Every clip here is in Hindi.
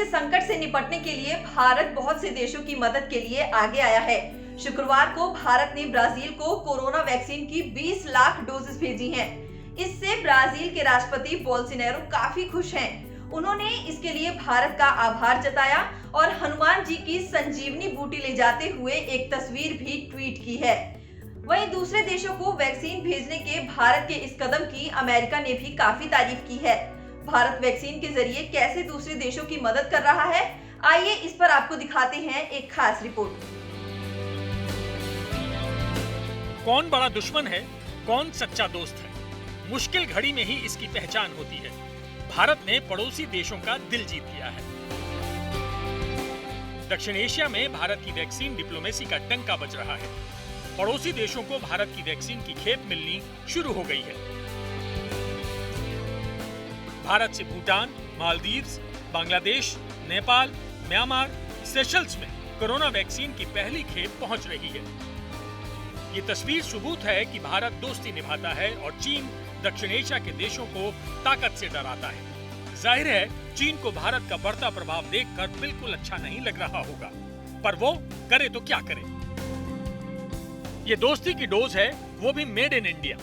के संकट से निपटने के लिए भारत बहुत से देशों की मदद के लिए आगे आया है। शुक्रवार को भारत ने ब्राजील को कोरोना वैक्सीन की 20 लाख डोजेस भेजी हैं। इससे ब्राजील के राष्ट्रपति बोल्सोनारो काफी खुश हैं। उन्होंने इसके लिए भारत का आभार जताया और हनुमान जी की संजीवनी बूटी ले जाते हुए एक तस्वीर भी ट्वीट की है। वहीं दूसरे देशों को वैक्सीन भेजने के भारत के इस कदम की अमेरिका ने भी काफी तारीफ की है। भारत वैक्सीन के जरिए कैसे दूसरे देशों की मदद कर रहा है, आइए इस पर आपको दिखाते हैं एक खास रिपोर्ट। कौन बड़ा दुश्मन है, कौन सच्चा दोस्त है, मुश्किल घड़ी में ही इसकी पहचान होती है। भारत ने पड़ोसी देशों का दिल जीत लिया है। दक्षिण एशिया में भारत की वैक्सीन डिप्लोमेसी का डंका बज रहा है। पड़ोसी देशों को भारत की वैक्सीन की खेप मिलनी शुरू हो गई है। भारत से भूटान, मालदीव्स, बांग्लादेश, नेपाल, म्यांमार, सेशल्स में कोरोना वैक्सीन की पहली खेप पहुंच रही है। ये तस्वीर सबूत है कि भारत दोस्ती निभाता है और चीन दक्षिण एशिया के देशों को ताकत से डराता है। जाहिर है चीन को भारत का बढ़ता प्रभाव देखकर बिल्कुल अच्छा नहीं लग रहा होगा, पर वो करे तो क्या करे। ये दोस्ती की डोज है, वो भी मेड इन इंडिया।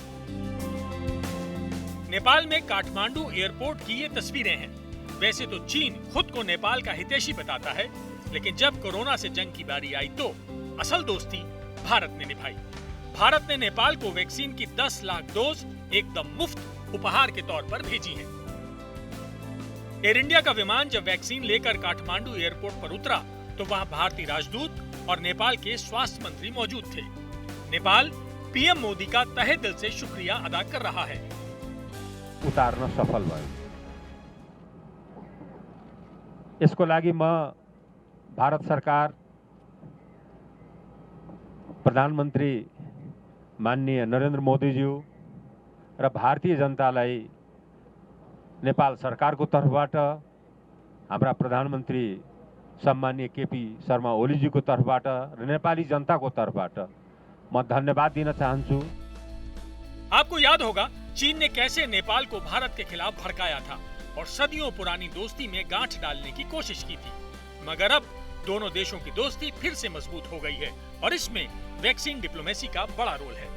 नेपाल में काठमांडू एयरपोर्ट की ये तस्वीरें हैं। वैसे तो चीन खुद को नेपाल का हितैषी बताता है, लेकिन जब कोरोना से जंग की बारी आई तो असल दोस्ती भारत ने निभाई। भारत ने नेपाल को वैक्सीन की 10 लाख डोज एकदम मुफ्त उपहार के तौर पर भेजी हैं। एयर इंडिया का विमान जब वैक्सीन लेकर काठमांडू एयरपोर्ट पर उतरा तो वहां भारतीय राजदूत और नेपाल के स्वास्थ्य मंत्री मौजूद थे। नेपाल पीएम मोदी का तहे दिल से शुक्रिया अदा कर रहा है। उतार्न सफल भयो। यसको लागि म भारत सरकार, प्रधानमन्त्री माननीय नरेन्द्र मोदीज्यू र भारतीय जनतालाई नेपाल सरकारको तर्फबाट, हाम्रा प्रधानमन्त्री सम्माननीय केपी शर्मा ओलीजीको तर्फबाट र नेपाली जनताको तर्फबाट म धन्यवाद दिन चाहन्छु। आपको याद होगा चीन ने कैसे नेपाल को भारत के खिलाफ भड़काया था और सदियों पुरानी दोस्ती में गांठ डालने की कोशिश की थी, मगर अब दोनों देशों की दोस्ती फिर से मजबूत हो गई है और इसमें वैक्सीन डिप्लोमेसी का बड़ा रोल है।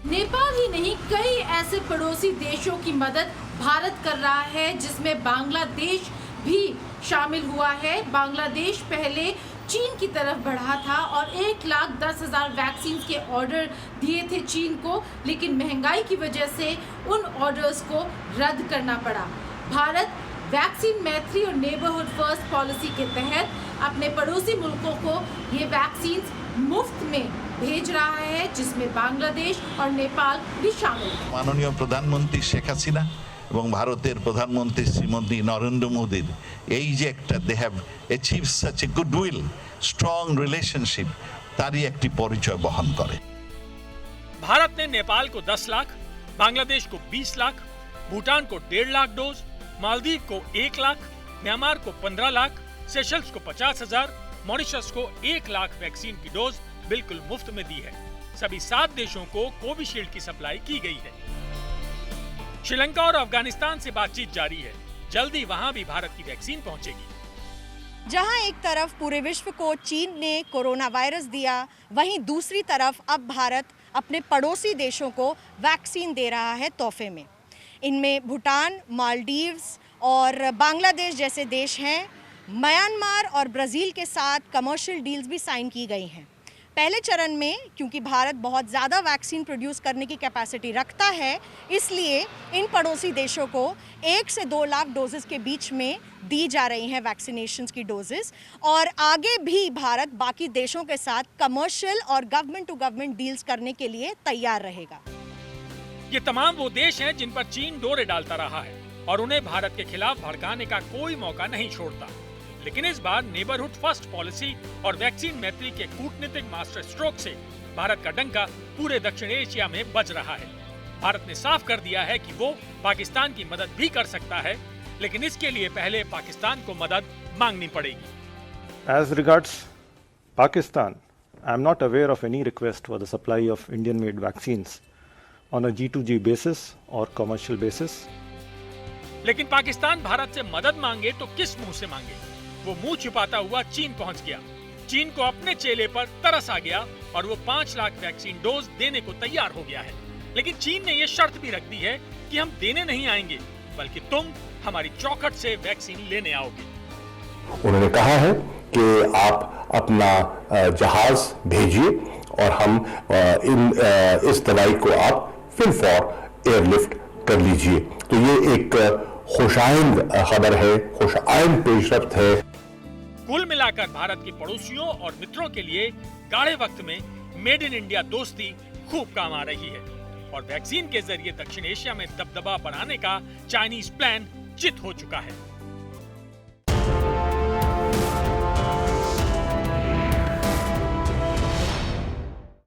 नेपाल ही नहीं, कई ऐसे पड़ोसी देशों की मदद भारत कर रहा है, जिसमें बांग्लादेश भी शामिल हुआ है। बांग्लादेश पहले चीन की तरफ बढ़ा था और 1,10,000 वैक्सीन के ऑर्डर दिए थे चीन को, लेकिन महंगाई की वजह से उन ऑर्डर्स को रद्द करना पड़ा। भारत वैक्सीन मैत्री और नेबरहुड फर्स्ट पॉलिसी के तहत अपने पड़ोसी मुल्कों को ये वैक्सीन मुफ्त में भेज रहा है, जिसमें बांग्लादेश और नेपाल भी शामिल है। माननीय प्रधानमंत्री शेख हासिना এবং ভারতের প্রধানমন্ত্রী শ্রীমতী নরেন্দ্র মোদীর এই যে একটা they have achieve such a goodwill strong relationship, তারই একটি পরিচয় বহন করে। भारत ने नेपाल को 10 लाख, बांग्लादेश को 20 लाख, भूटान को 1.5 लाख डोज, मालदीव को 1 लाख, म्यांमार को 15 लाख, सेशल्स को 50,000, मॉरिशस को 1 लाख वैक्सीन की डोज बिल्कुल मुफ्त में दी है। सभी 7 देशों को कोविशील्ड की सप्लाई की गई है। श्रीलंका और अफगानिस्तान से बातचीत जारी है। जल्दी वहां भी भारत की वैक्सीन पहुंचेगी। जहां एक तरफ पूरे विश्व को चीन ने कोरोना वायरस दिया, वहीं दूसरी तरफ अब भारत अपने पड़ोसी देशों को वैक्सीन दे रहा है तोहफे में। इनमें भूटान, मालदीव्स और बांग्लादेश जैसे देश हैं। म्यांमार और ब्राज़ील के साथ कमर्शियल डील्स भी साइन की गई हैं। पहले चरण में क्योंकि भारत बहुत ज़्यादा वैक्सीन प्रोड्यूस करने की कैपेसिटी रखता है, इसलिए इन पड़ोसी देशों को 1 से 2 लाख डोजेस के बीच में दी जा रही हैं वैक्सीनेशंस की डोजेस, और आगे भी भारत बाकी देशों के साथ कमर्शियल और गवर्नमेंट टू गवर्नमेंट डील्स करने के लिए तैयार रहेगा। ये तमाम वो देश हैं जिन पर चीन डोरे डालता रहा है और उन्हें भारत के खिलाफ भड़काने का कोई मौका नहीं छोड़ता। लेकिन इस बार नेबरहुड फर्स्ट पॉलिसी और वैक्सीन मैत्री के कूटनीतिक मास्टर स्ट्रोक से भारत का डंका पूरे दक्षिण एशिया में बज रहा है। भारत ने साफ कर दिया है कि वो पाकिस्तान की मदद भी कर सकता है, लेकिन इसके लिए पहले पाकिस्तान को मदद मांगनी पड़ेगी। As regards Pakistan, I am not aware of any request for the supply of Indian-made vaccines on a G2G basis or commercial basis. लेकिन पाकिस्तान भारत से मदद मांगे तो किस मुंह से मांगे? वो मुंह छिपाता हुआ चीन पहुंच गया। चीन को अपने चेले पर तरस आ गया और वो 5 लाख वैक्सीन डोज देने को तैयार हो गया है। लेकिन चीन ने ये शर्त भी रख दी है कि हम देने नहीं आएंगे, बल्कि तुम हमारी चौखट से वैक्सीन लेने आओगे। उन्होंने कहा है कि आप अपना जहाज भेजिए और हम इस दवाई को आप फिल फॉर एयरलिफ्ट कर लीजिए। तो ये एक खुशाइंद खबर है, खुशाइंद पेशरफ्त है। कुल मिलाकर भारत के पड़ोसियों और मित्रों के लिए गाढ़े वक्त में मेड इन इंडिया दोस्ती खूब काम आ रही है और वैक्सीन के जरिए दक्षिण एशिया में दबदबा बढ़ाने का चाइनीज प्लान चित हो चुका है।